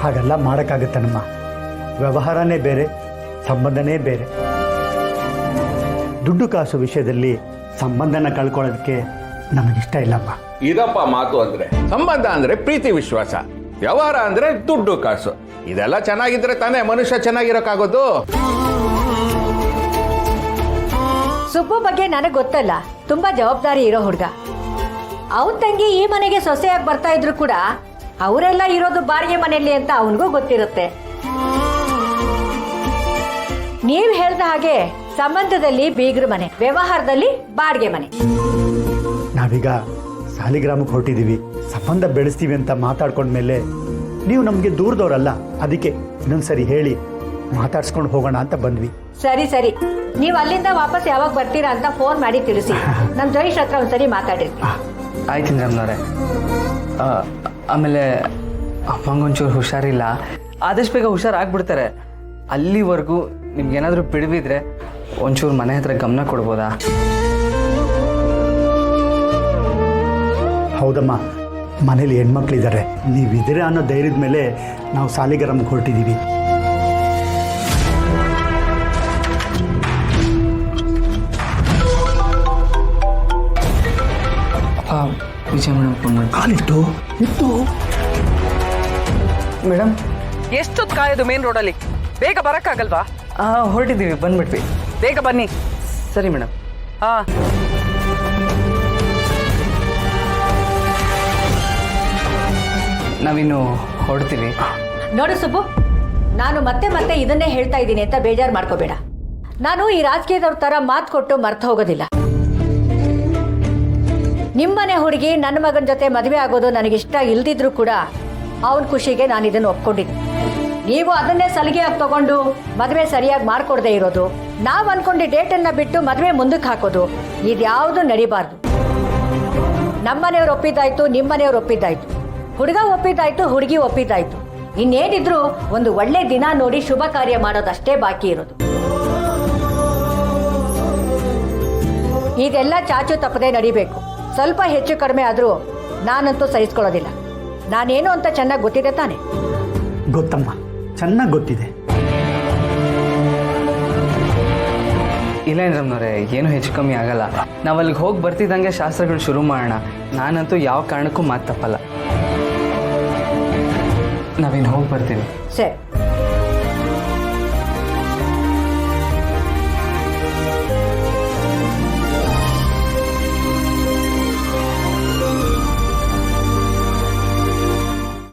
ಹಾಗೆಲ್ಲ ಮಾಡೋಕ್ಕಾಗತ್ತನಮ್ಮ. ವ್ಯವಹಾರನೇ ಬೇರೆ, ಸಂಬಂಧನೇ ಬೇರೆ. ದುಡ್ಡು ಕಾಸು ವಿಷಯದಲ್ಲಿ ಸಂಬಂಧನ ಕಳ್ಕೊಳ್ಳೋದಕ್ಕೆ ನಮಗಿಷ್ಟ ಇಲ್ಲಮ್ಮ. ಇದಪ್ಪ ಮಾತು ಅಂದ್ರೆ. ಸಂಬಂಧ ಅಂದ್ರೆ ಪ್ರೀತಿ ವಿಶ್ವಾಸ, ವ್ಯವಹಾರ ಅಂದ್ರೆ ದುಡ್ಡು ಕಾಸು. ಇದೆಲ್ಲ ಚೆನ್ನಾಗಿದ್ರೆ ತಾನೇ ಮನುಷ್ಯ ಚೆನ್ನಾಗಿರೋಕ್ಕಾಗೋದು. ಸುಬ್ಬು ಬಗ್ಗೆ ನನಗೆ ಗೊತ್ತಲ್ಲ, ತುಂಬಾ ಜವಾಬ್ದಾರಿ ಇರೋ ಹುಡುಗ. ಅವನ ತಂಗಿ ಈ ಮನೆಗೆ ಸೊಸೆಯಾಗಿ ಬರ್ತಾ ಇದ್ರು ಕೂಡ ಅವರೆಲ್ಲ ಇರೋದು ಬಾಡಿಗೆ ಮನೆಯಲ್ಲಿ ಅಂತ ಅವನಿಗೂ ಗೊತ್ತಿರುತ್ತೆ. ನೀವ್ ಹೇಳ್ದ ಹಾಗೆ ಸಂಬಂಧದಲ್ಲಿ ಬೀಗ್ರ ಮನೆ, ವ್ಯವಹಾರದಲ್ಲಿ ಬಾಡಿಗೆ ಮನೆ. ನಾವೀಗ ಸಾಲಿಗ್ರಾಮಕ್ಕೆ ಹೊರಟಿದ್ದೀವಿ, ಸಂಬಂಧ ಬೆಳೆಸ್ತೀವಿ ಅಂತ ಮಾತಾಡ್ಕೊಂಡ್ಮೇಲೆ ನೀವು ನಮಗೆ ದೂರದವ್ರಲ್ಲ, ಅದಕ್ಕೆ ಇನ್ನೊಂದ್ಸರಿ ಹೇಳಿ ಮಾತಾಡ್ಸ್ಕೊಂಡು ಹೋಗೋಣ ಅಂತ ಬಂದ್ವಿ. ಸರಿ ಸರಿ, ನೀವು ಅಲ್ಲಿಂದ ವಾಪಸ್ ಯಾವಾಗ ಬರ್ತೀರಾ ಅಂತ ಫೋನ್ ಮಾಡಿ ತಿಳಿಸಿ. ನಮ್ ಜೋಯಿಷ್ ಹತ್ರ ಒಂದ್ಸರಿ ಮಾತಾಡಿರ್ತೀನಿ. ಆಯ್ತು ಇಂದ್ರಮ್ಮನವ್ರೆ. ಆಮೇಲೆ ಅಮ್ಮಂಗೊಂಚೂರು ಹುಷಾರಿಲ್ಲ, ಆದಷ್ಟು ಬೇಗ ಹುಷಾರಾಗ್ಬಿಡ್ತಾರೆ. ಅಲ್ಲಿವರೆಗೂ ನಿಮ್ಗೇನಾದರೂ ಬಿಡುವಿದ್ರೆ ಒಂಚೂರು ಮನೆ ಹತ್ರ ಗಮನ ಕೊಡ್ಬೋದಾ? ಹೌದಮ್ಮ, ಮನೇಲಿ ಹೆಣ್ಮಕ್ಳಿದ್ದಾರೆ, ನೀವಿದ್ದೀರ ಅನ್ನೋ ಧೈರ್ಯದ ಮೇಲೆ ನಾವು ಸಾಲಿಗ್ರಾಮಕ್ಕೆ ಹೊರಟಿದ್ದೀವಿ. ವಿಜಯ ಮೇಡಮ್ ಫೋನ್ ಮಾಡಿ. ಕಾಲಿಟ್ಟು ಇತ್ತು ಮೇಡಮ್. ಎಷ್ಟೊತ್ತು ಕಾಯೋದು ಮೇನ್ ರೋಡಲ್ಲಿ? ಬೇಗ ಬರಕ್ಕಾಗಲ್ವಾ? ಹೊರಟಿದ್ದೀವಿ, ಬಂದ್ಬಿಟ್ವಿ. ಬೇಗ ಬನ್ನಿ. ಸರಿ ಮೇಡಮ್. ಹಾ, ನಾವಿನ್ನು ಹೊರಡ್ತೀವಿ. ನೋಡು ಸುಬ್ಬು, ನಾನು ಮತ್ತೆ ಮತ್ತೆ ಇದನ್ನೇ ಹೇಳ್ತಾ ಇದ್ದೀನಿ ಅಂತ ಬೇಜಾರು ಮಾಡ್ಕೋಬೇಡ. ನಾನು ಈ ರಾಜಕೀಯದವ್ರ ತರ ಮಾತು ಕೊಟ್ಟು ಮರ್ತು ಹೋಗೋದಿಲ್ಲ. ನಿಮ್ಮನೆ ಹುಡುಗಿ ನನ್ನ ಮಗನ ಜೊತೆ ಮದುವೆ ಆಗೋದು ನನಗಿಷ್ಟ ಇಲ್ದಿದ್ರು ಕೂಡ ಅವನ ಖುಷಿಗೆ ನಾನು ಇದನ್ನು ಒಪ್ಕೊಂಡಿದ್ದೆ. ನೀವು ಅದನ್ನೇ ಸಲಿಗೆಯಾಗಿ ತಗೊಂಡು ಮದುವೆ ಸರಿಯಾಗಿ ಮಾಡ್ಕೊಡದೆ ಇರೋದು, ನಾವು ಅನ್ಕೊಂಡು ಡೇಟನ್ನ ಬಿಟ್ಟು ಮದುವೆ ಮುಂದಕ್ಕೆ ಹಾಕೋದು, ಇದ್ಯಾವುದು ನಡಿಬಾರ್ದು. ನಮ್ಮನೆಯವ್ರು ಒಪ್ಪಿದ್ದಾಯ್ತು, ನಿಮ್ಮನೆಯವ್ರು ಒಪ್ಪಿದ್ದಾಯ್ತು, ಹುಡುಗ ಒಪ್ಪಿದ್ದಾಯ್ತು, ಹುಡುಗಿ ಒಪ್ಪಿದ್ದಾಯ್ತು. ಇನ್ನೇನಿದ್ರು ಒಂದು ಒಳ್ಳೆ ದಿನ ನೋಡಿ ಶುಭ ಕಾರ್ಯ ಮಾಡೋದಷ್ಟೇ ಬಾಕಿ ಇರೋದು. ಇದೆಲ್ಲ ಚಾಚು ತಪ್ಪದೆ ನಡಿಬೇಕು. ಸ್ವಲ್ಪ ಹೆಚ್ಚು ಕಡಿಮೆ ಆದರೂ ನಾನಂತೂ ಸಹಿಸ್ಕೊಳ್ಳೋದಿಲ್ಲ. ನಾನೇನು ಅಂತ ಚೆನ್ನಾಗಿ ಗೊತ್ತಿದೆ ತಾನೆ? ಗೊತ್ತಮ್ಮ, ಚೆನ್ನಾಗಿ ಗೊತ್ತಿದೆ. ಇಲ್ಲ ಇಂದ್ರಮ್ಮನವ್ರೆ, ಏನು ಹೆಚ್ಚು ಕಮ್ಮಿ ಆಗಲ್ಲ. ನಾವು ಅಲ್ಲಿಗೆ ಹೋಗಿ ಬರ್ತಿದ್ದಂಗೆ ಶಾಸ್ತ್ರಗಳು ಶುರು ಮಾಡೋಣ. ನಾನಂತೂ ಯಾವ ಕಾರಣಕ್ಕೂ ಮಾತು ತಪ್ಪಲ್ಲ. ನಾವಿನ್ನು ಹೋಗಿ ಬರ್ತೀವಿ. ಸರಿ.